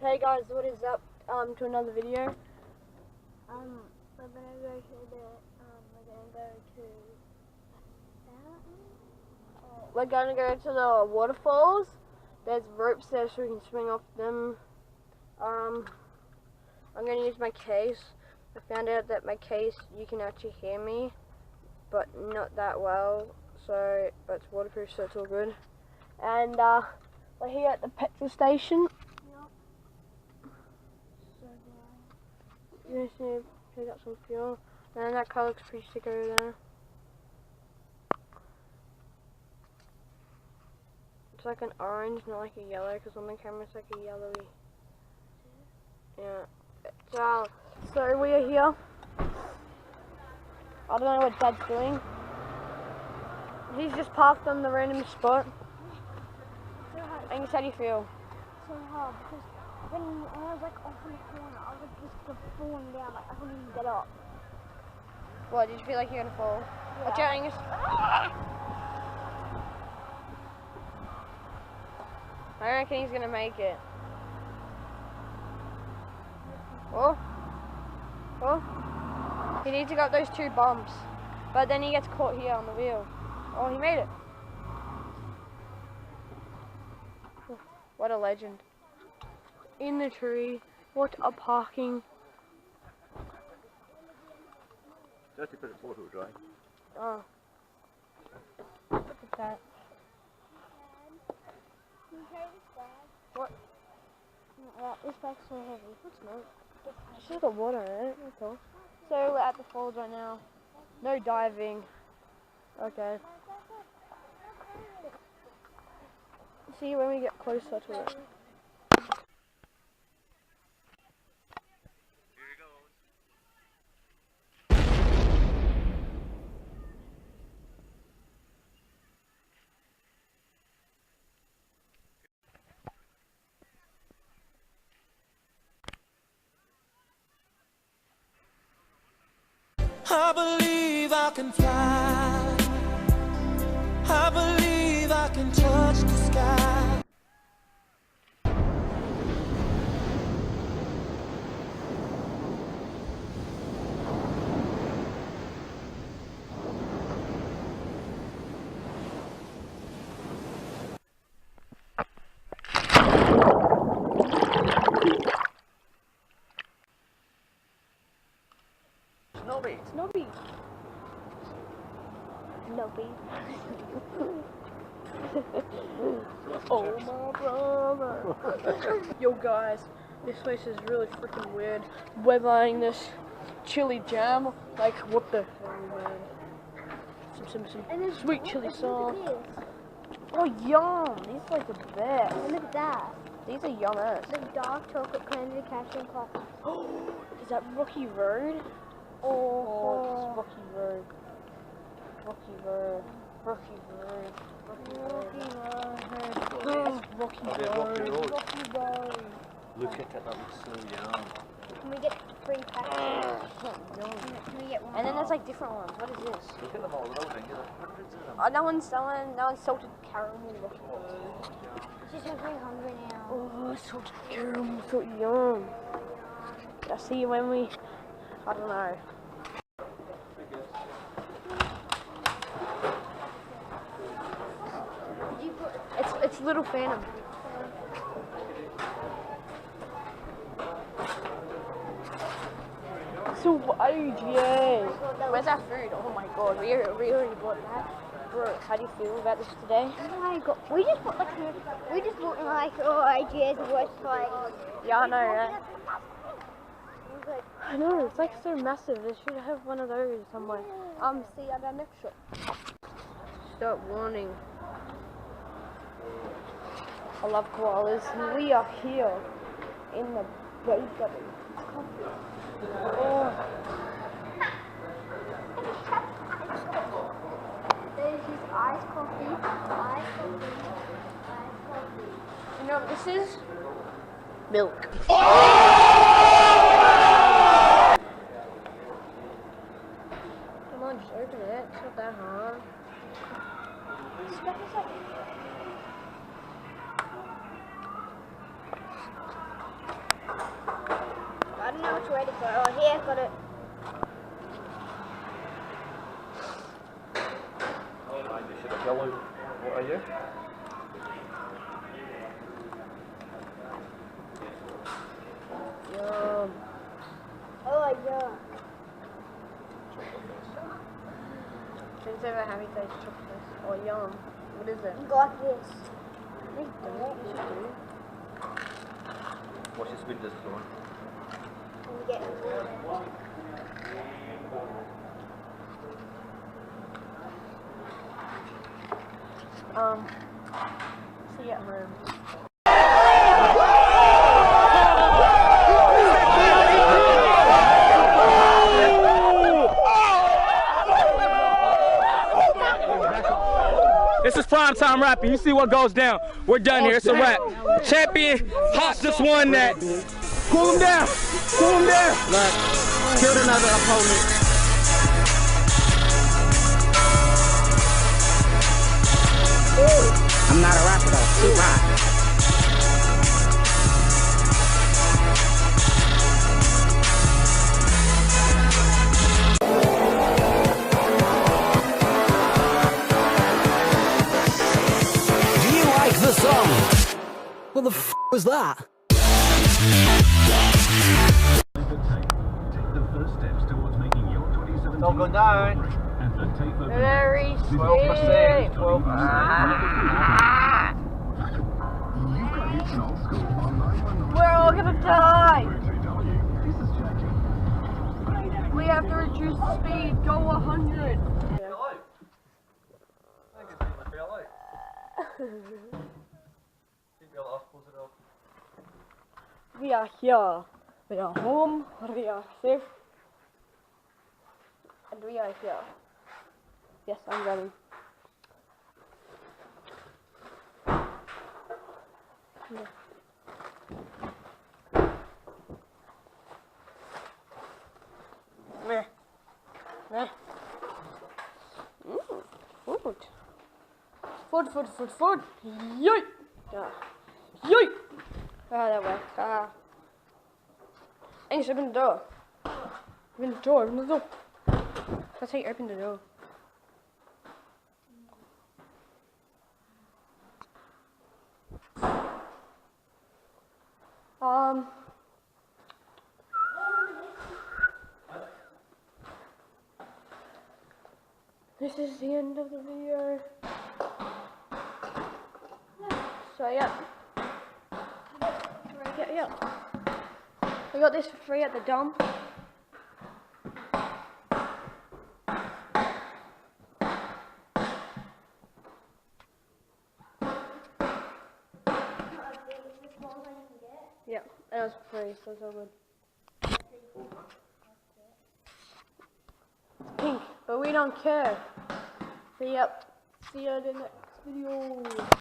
Hey guys, what is up? To another video. We're gonna go to the We're gonna go to the waterfalls. There's ropes there so we can swing off them. I'm gonna use my case. I found out that my case, you can actually hear me, but not that well. So, but it's waterproof, so it's all good. And we're here at the petrol station. You just need to pick up some fuel. And that car looks pretty sick over there. It's like an orange, not like a yellow, because on the camera it's like a yellowy. Yeah. So we are here. I don't know what Dad's doing. He's just parked on the random spot. And how do you feel? so hard because when I was like off in the corner, I was just falling down, like I couldn't even get up. What, did you feel like you're gonna fall? Yeah. Watch out, Angus. I reckon he's gonna make it. Oh. He needs to go up those two bumps. But then he gets caught here on the wheel. Oh, he made it. What a legend. In the tree. What a parking. Just to put it water dry. Oh. Look at that. What? This bag's so heavy. It's not. It's just got water in it, that's all. So we're at the falls right now. No diving. Okay. See you when we get closer to it. I believe I can fly. I believe I can touch the sky. Snobby! Snobby. Nobby. Oh my brother. Yo guys, this place is really freaking weird. We're buying this chili jam. Like what the hell, man? Some And there's sweet chili sauce. Look at this. Oh yum! These are like the best. And look at that. These are yum ass. The dark chocolate candy cashew and coffee. Is that Rocky Road? Oh, it's Rocky Road. Rocky Road. Rocky Road. Rocky Road. It's Rocky Road. Rocky Road. Look at that, that looks so yum. Can we get 3 packs? Can we get one? And then there's like different ones. What is this? Look at them all loading, there's hundreds of them. Oh, no one's salted caramel Rocky Road. This is really hungry now. Oh, salted caramel, so yum. I'll see you when we, I don't know. It's Little Phantom. So yay! Where's our food? Oh my god, we already bought that. Bro, how do you feel about this today? Oh my god, we just bought ideas of what's like. Yeah, I know, right? I know, it's like so massive. They should have one of those somewhere. See you at our next shop. Stop warning. I love koalas. We are here in the bakery. Oh. There's just iced coffee, iced coffee, iced coffee. You know what this is? Milk. Come on, just open it. It's not that hard. Yeah, got it. You should have yellow. What are you? Yum. Oh yeah. Since ever having taste chocolate or yum. What is it? You got this. No, you don't. You should do. What's your spoon does for? You get See you at home. This is prime time rapping. You see what goes down. We're done here. It's a wrap. Champion Hot just won that. Cool him down. Cool him down. Look, killed another opponent. I'm not a rapper though. Too hot. The song. What the f was that? It's all gone down. Very 12%. 12%. We're all gonna die. We have to reduce the speed. Go 100. We are here. We are home. We are safe. And we are here. Yes, I'm ready. Yeah. Meh. Meh. Food. Food. Yoy! Ja. Yoy! Ah, that worked. Ah. Engels, open the door. Open the door. That's how you open the door. This is the end of the video. So yeah. Yeah. I got this for free at the dump. Yeah, and it was free, so it's all good. It's pink, but we don't care. So yep, see you in the next video.